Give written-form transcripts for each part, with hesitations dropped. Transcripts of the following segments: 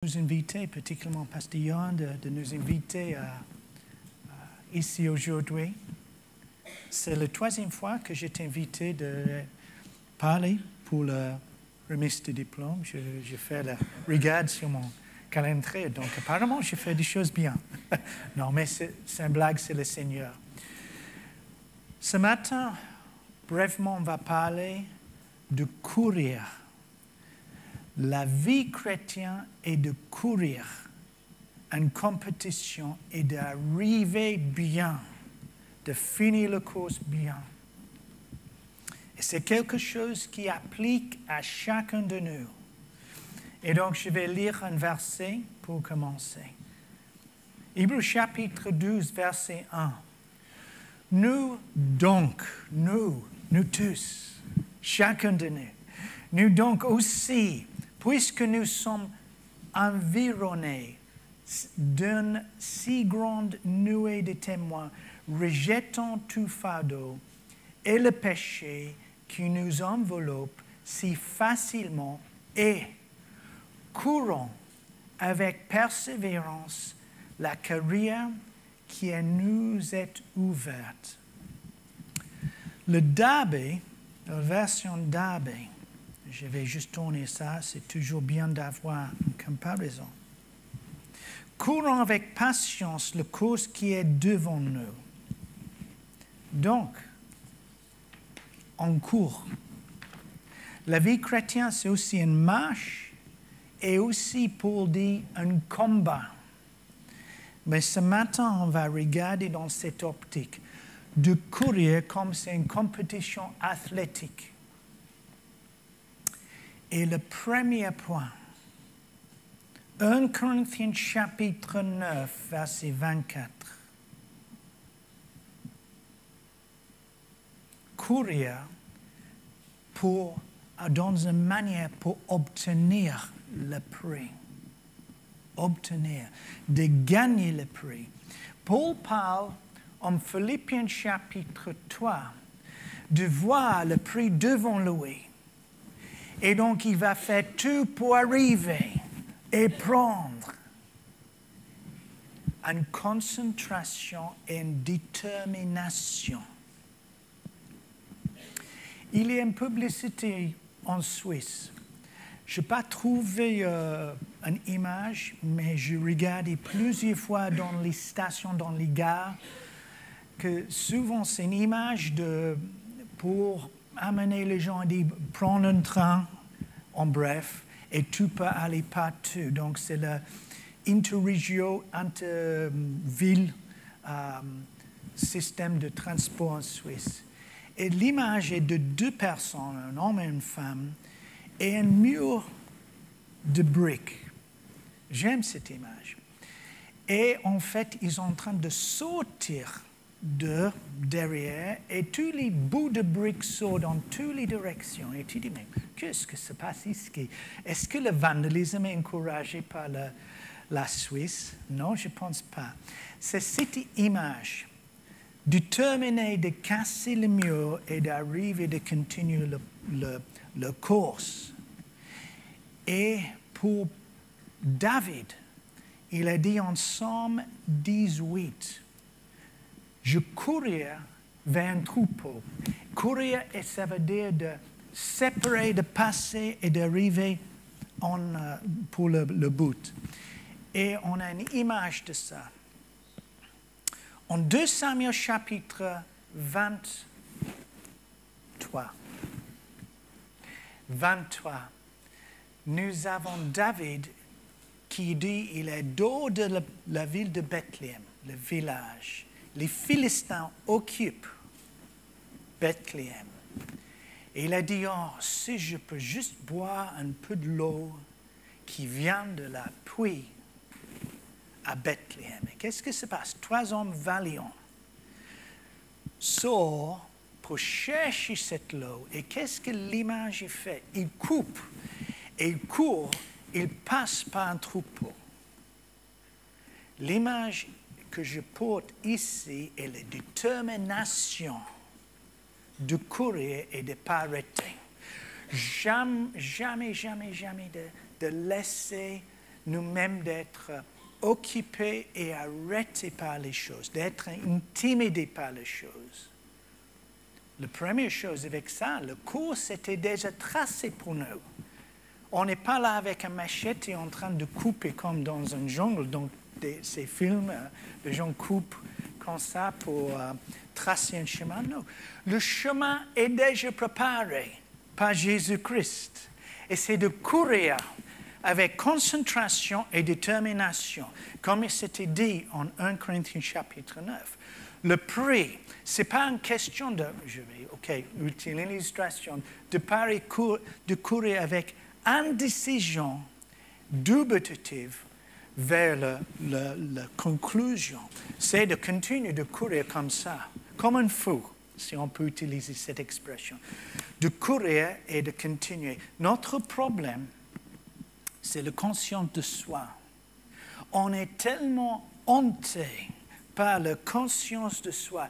Nous inviter, particulièrement Pasteur Yann, de nous inviter ici aujourd'hui. C'est la troisième fois que je t'ai invité de parler pour la remise de diplôme. Je fais la regarde sur mon calendrier, donc apparemment je fais des choses bien. Non, mais c'est une blague, c'est le Seigneur. Ce matin, brièvement, on va parler de courir. La vie chrétienne est de courir une compétition et d'arriver bien, de finir la course bien. Et c'est quelque chose qui applique à chacun de nous. Et donc, je vais lire un verset pour commencer. Hébreux chapitre 12, verset 1. Nous donc, nous tous, chacun de nous donc aussi, puisque nous sommes environnés d'une si grande nuée de témoins, rejetons tout fardeau et le péché qui nous enveloppe si facilement et courons avec persévérance la carrière qui nous est ouverte. Le Darby, la version Darby, je vais juste tourner ça, c'est toujours bien d'avoir une comparaison. Courons avec patience la course qui est devant nous. Donc, on court. La vie chrétienne, c'est aussi une marche et aussi, pour dire, un combat. Mais ce matin, on va regarder dans cette optique de courir comme c'est une compétition athlétique. Et le premier point, 1 Corinthiens chapitre 9, verset 24. Courir dans une manière pour obtenir le prix. Obtenir, de gagner le prix. Paul parle en Philippiens chapitre 3 de voir le prix devant lui. Et donc, il va faire tout pour arriver et prendre une concentration et une détermination. Il y a une publicité en Suisse. Je n'ai pas trouvé une image, mais je regardais plusieurs fois dans les stations, dans les gares, que souvent c'est une image pour amener les gens à dire prendre un train, en bref, et tu peux aller partout. Donc, c'est l'interregio, inter-ville système de transport en Suisse. Et l'image est de deux personnes, un homme et une femme, et un mur de briques. J'aime cette image. Et en fait, ils sont en train de sortir de derrière et tous les bouts de briques sortent dans toutes les directions. Et tu dis, mais qu'est-ce que se passe ici? Est-ce que le vandalisme est encouragé par la Suisse? Non, je ne pense pas. C'est cette image, déterminée de casser le mur et d'arriver de continuer la course. Et pour David, il a dit en Psaume 18, je courir vers un troupeau. Courir, ça veut dire de séparer, de passer et d'arriver pour le but. Et on a une image de ça. En 2 Samuel chapitre 23, nous avons David qui dit il est dehors de la ville de Bethléem, le village. Les Philistins occupent Bethléem. Et il a dit, oh, si je peux juste boire un peu de l'eau qui vient de la pluie à Bethléem. Et qu'est-ce qui se passe? 3 hommes valiants sortent pour chercher cette eau. Et qu'est-ce que l'image fait? Ils coupent, et ils courent, ils passent par un troupeau. L'image que je porte ici est la détermination de courir et de ne pas arrêter. Jamais de laisser nous-mêmes d'être occupés et arrêtés par les choses, d'être intimidés par les choses. La première chose avec ça, le cours était déjà tracé pour nous. On n'est pas là avec un machette et en train de couper comme dans un jungle, dans ces films, les gens coupent comme ça pour tracer un chemin. Non, le chemin est déjà préparé par Jésus-Christ. Et c'est de courir avec concentration et détermination, comme il s'était dit en 1 Corinthiens chapitre 9. Le prix, ce n'est pas une question de, utiliser l'illustration, de courir avec indécision dubitative vers la conclusion. C'est de continuer de courir comme ça, comme un fou, si on peut utiliser cette expression. De courir et de continuer. Notre problème, c'est la conscience de soi. On est tellement hanté par la conscience de soi.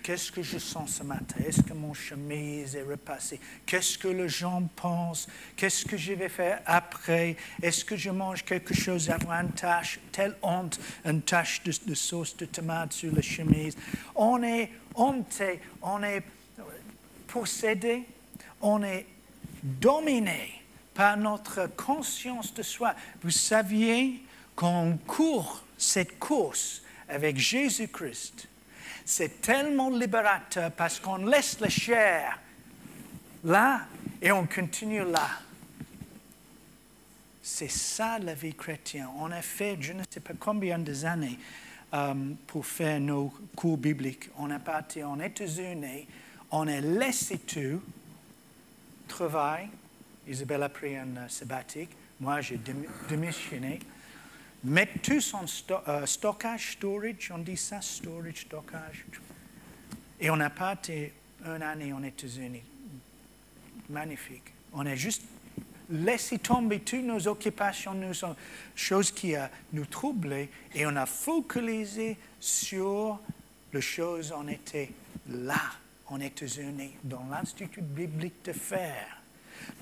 Qu'est-ce que je sens ce matin? Est-ce que mon chemise est repassée? Qu'est-ce que les gens pensent? Qu'est-ce que je vais faire après? Est-ce que je mange quelque chose avant une tache? Telle honte, une tache de sauce de tomate sur la chemise. On est hanté, on est possédé, on est dominé par notre conscience de soi. Vous saviez qu'on court cette course avec Jésus-Christ. C'est tellement libérateur parce qu'on laisse la chair là et on continue là. C'est ça la vie chrétienne. On a fait, je ne sais pas combien d'années pour faire nos cours bibliques. On est parti en États-Unis, on a laissé tout, travail. Isabelle a pris un sabbatique, moi j'ai démissionné. Mettre tous en stockage, storage, on dit ça, storage, stockage. Et on a parti une année aux États-Unis. Magnifique. On a juste laissé tomber toutes nos occupations, nos choses qui nous troublaient, et on a focalisé sur les choses on était là, aux États-Unis, dans l'Institut biblique de fer.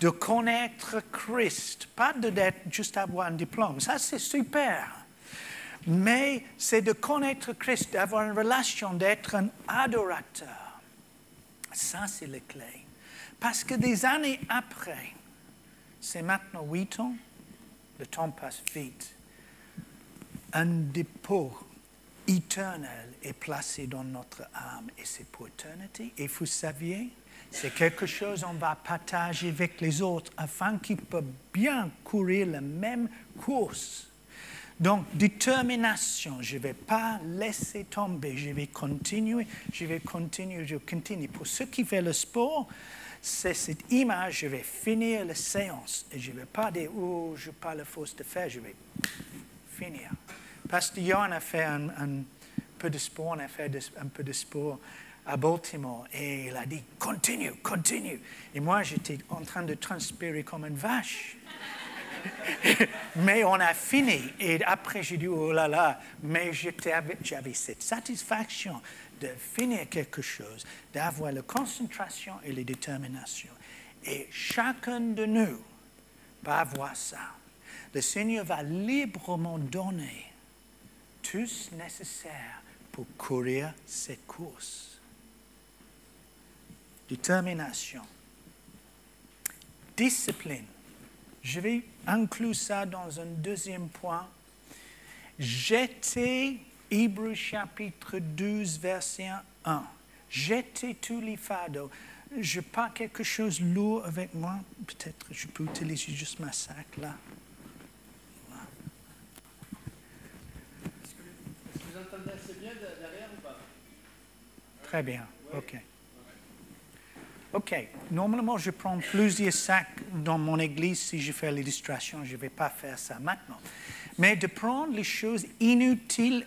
De connaître Christ, pas d'être juste avoir un diplôme, ça c'est super. Mais c'est de connaître Christ, d'avoir une relation, d'être un adorateur. Ça c'est la clé. Parce que des années après, c'est maintenant 8 ans, le temps passe vite, un dépôt éternel est placé dans notre âme et c'est pour l'éternité. Et vous saviez, c'est quelque chose qu'on va partager avec les autres afin qu'ils puissent bien courir la même course. Donc, détermination, je ne vais pas laisser tomber, je vais continuer. Pour ceux qui font le sport, c'est cette image, je vais finir la séance et je ne vais pas dire, oh, je n'ai pas la force de faire, je vais finir. Parce que Johan a fait un peu de sport, on a fait un peu de sport à Baltimore et il a dit continue. Et moi j'étais en train de transpirer comme une vache. Mais on a fini et après j'ai dit oh là là, mais j'avais cette satisfaction de finir quelque chose, d'avoir la concentration et la détermination. Et chacun de nous va avoir ça. Le Seigneur va librement donner tout ce nécessaire pour courir cette course. Détermination. Discipline. Je vais inclure ça dans un deuxième point. Jetez, Hébreux chapitre 12, verset 1. Jetez tous les fardeaux. Je n'ai pas quelque chose de lourd avec moi. Peut-être je peux utiliser juste ma sac là. Voilà. Est-ce que vous entendez assez bien derrière ou pas? Très bien, ok. OK. Normalement, je prends plusieurs sacs dans mon église si je fais l'illustration. Je ne vais pas faire ça maintenant. Mais de prendre les choses inutiles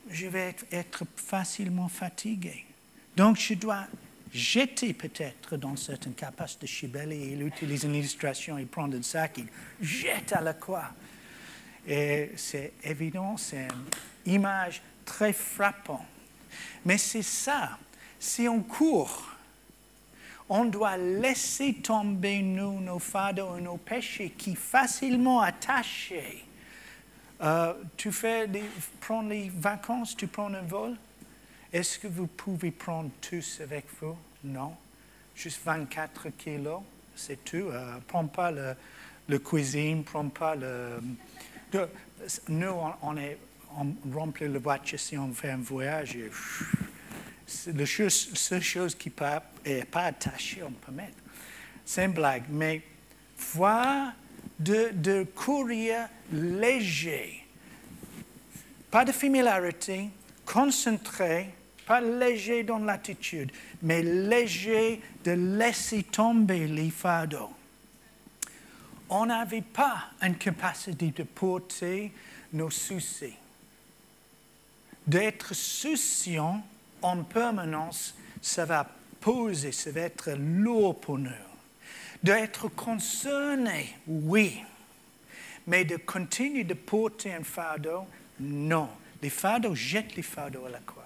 je vais être facilement fatigué. Donc, je dois jeter peut-être dans certains cas, parce que Chibeli, il utilise une illustration, il prend un sac, il jette à la croix. Et c'est évident, c'est une image très frappante. Mais c'est ça. Si on court, On doit laisser tomber nos fardeaux et nos péchés qui facilement attachés. Tu prends les vacances, tu prends un vol. Est-ce que vous pouvez prendre tous avec vous? Non. Juste 24 kilos, c'est tout. Prends pas le cuisine, prends pas le... Nous, on remplit la voiture si on fait un voyage. C'est la seule chose qui n'est pas attachée, on peut mettre. C'est une blague, mais voir de courir léger. Pas de familiarité, concentré, pas léger dans l'attitude, mais léger de laisser tomber les fardeaux. On n'avait pas une capacité de porter nos soucis. D'être souciant en permanence, ça va peser, ça va être lourd pour nous. D'être concerné, oui. Mais de continuer de porter un fardeau, non. Les fardeaux, jette les fardeaux à la croix.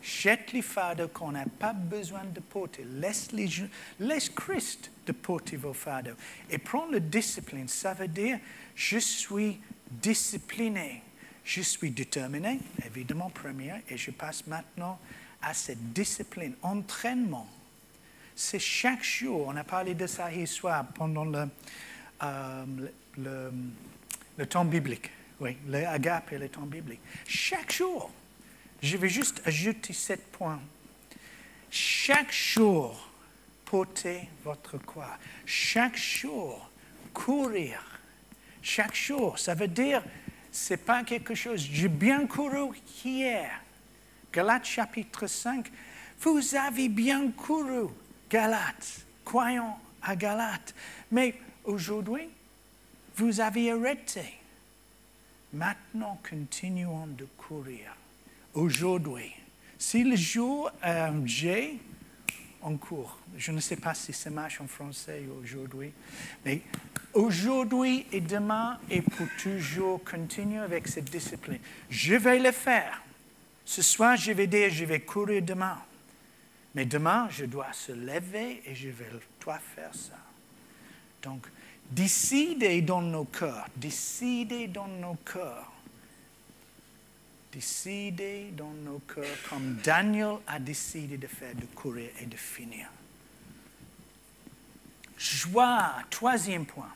Jette les fardeaux qu'on n'a pas besoin de porter. Laisse Christ de porter vos fardeaux. Et prendre la discipline, ça veut dire, je suis discipliné. Je suis déterminé, évidemment, premier, et je passe maintenant à cette discipline, entraînement. C'est chaque jour, on a parlé de ça hier soir pendant le temps biblique, oui, l'agape et le temps biblique. Chaque jour, je vais juste ajouter 7 points. Chaque jour, portez votre croix. Chaque jour, courir. Chaque jour, ça veut dire, c'est pas quelque chose, j'ai bien couru hier. Galates chapitre 5, vous avez bien couru, Galates, croyons à Galates. Mais aujourd'hui, vous avez arrêté. Maintenant, continuons de courir. Aujourd'hui. Si le jour J, on court. Je ne sais pas si ça marche en français aujourd'hui, mais aujourd'hui et demain et pour toujours continuer avec cette discipline. Je vais le faire. Ce soir, je vais dire, je vais courir demain. Mais demain, je dois se lever et je dois faire ça. Donc, décidez dans nos cœurs, décidez dans nos cœurs. Décidez dans nos cœurs comme Daniel a décidé de faire, de courir et de finir. Joie, 3e point.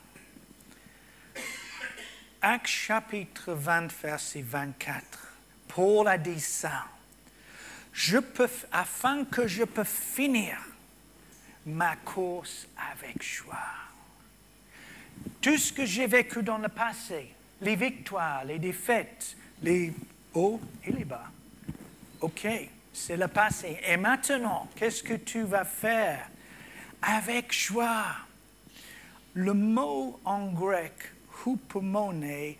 Actes chapitre 20, verset 24. Paul a dit ça. Afin que je peux finir ma course avec joie. Tout ce que j'ai vécu dans le passé, les victoires, les défaites, les hauts et les bas. OK, c'est le passé. Et maintenant, qu'est-ce que tu vas faire? Avec joie. Le mot en grec, hupomone, est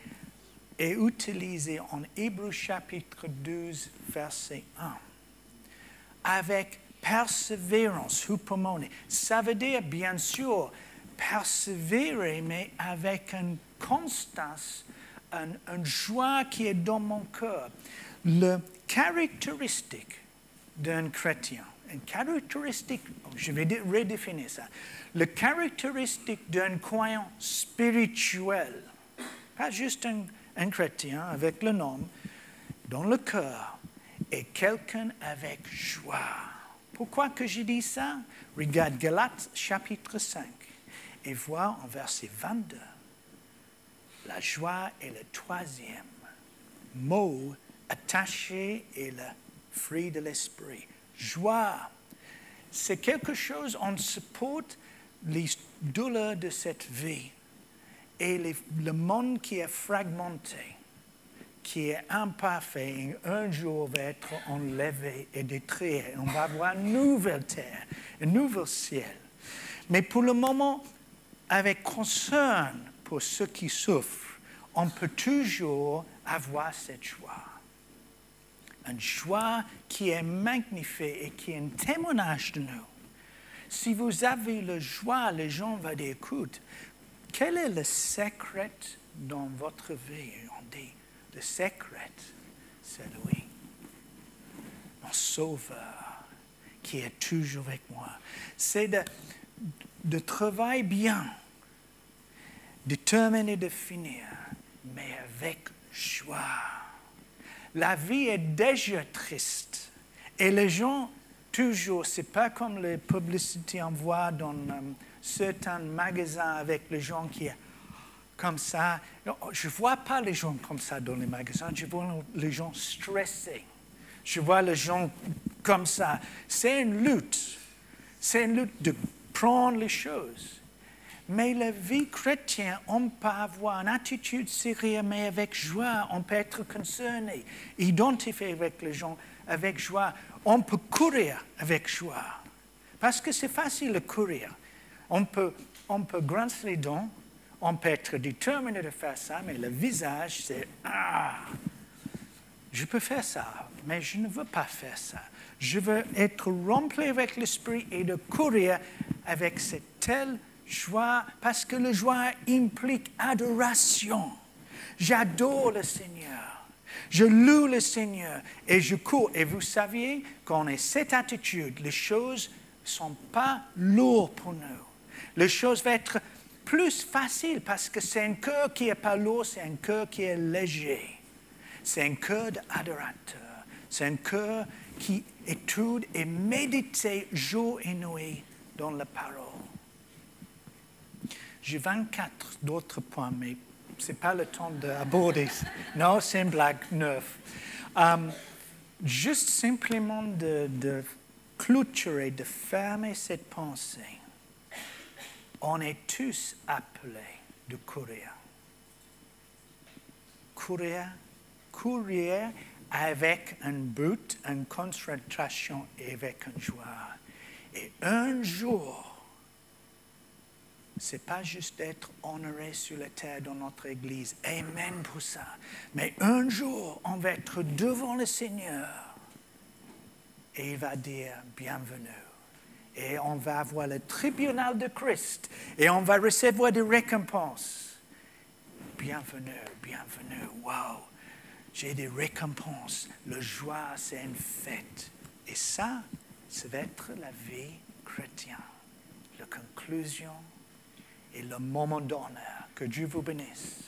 utilisé en Hébreux chapitre 12, verset 1. Avec persévérance, hupomone. Ça veut dire, bien sûr, persévérer, mais avec une constance, une joie qui est dans mon cœur. Le caractéristique d'un chrétien, une caractéristique, je vais redéfinir ça, le caractéristique d'un croyant spirituel, pas juste un chrétien avec le nom, dans le cœur, est quelqu'un avec joie. Pourquoi que je dis ça? Regarde Galates chapitre 5 et vois en verset 22. La joie est le 3e mot attaché et le fruit de l'esprit. Joie, c'est quelque chose, on supporte les douleurs de cette vie et le monde qui est fragmenté, qui est imparfait, un jour va être enlevé et détruit. On va avoir une nouvelle terre, un nouveau ciel. Mais pour le moment, avec concern pour ceux qui souffrent, on peut toujours avoir cette joie. Une joie qui est magnifique et qui est un témoignage de nous. Si vous avez la joie, les gens vont dire, écoute, quel est le secret dans votre vie? On dit, le secret, c'est lui, mon sauveur, qui est toujours avec moi. C'est de travailler bien, déterminé de finir, mais avec joie. La vie est déjà triste. Et les gens, toujours, ce n'est pas comme les publicités on voit dans certains magasins avec les gens qui sont comme ça. Je ne vois pas les gens comme ça dans les magasins, je vois les gens stressés. Je vois les gens comme ça. C'est une lutte. C'est une lutte de prendre les choses. Mais la vie chrétienne, on peut avoir une attitude sérieuse, mais avec joie. On peut être concerné, identifié avec les gens avec joie. On peut courir avec joie. Parce que c'est facile de courir. On peut grincer les dents, on peut être déterminé de faire ça, mais le visage, c'est « Ah, je peux faire ça, mais je ne veux pas faire ça. Je veux être rempli avec l'esprit et de courir avec cette telle joie, parce que la joie implique adoration. J'adore le Seigneur. Je loue le Seigneur et je cours. Et vous saviez, quand on a cette attitude, les choses ne sont pas lourdes pour nous. Les choses vont être plus faciles parce que c'est un cœur qui n'est pas lourd, c'est un cœur qui est léger. C'est un cœur d'adorateur. C'est un cœur qui étudie et médite jour et nuit dans la parole. J'ai 24 d'autres points, mais ce n'est pas le temps d'aborder. Non, c'est une blague neuve. Juste simplement de clôturer, de fermer cette pensée. On est tous appelés de courir. Courir avec un but, une concentration et avec une joie. Et un jour, ce n'est pas juste d'être honoré sur la terre dans notre Église. Amen pour ça. Mais un jour, on va être devant le Seigneur et il va dire bienvenue. Et on va avoir le tribunal de Christ et on va recevoir des récompenses. Bienvenue, bienvenue. Wow, j'ai des récompenses. La joie, c'est une fête. Et ça va être la vie chrétienne. La conclusion et le moment d'honneur. Que Dieu vous bénisse.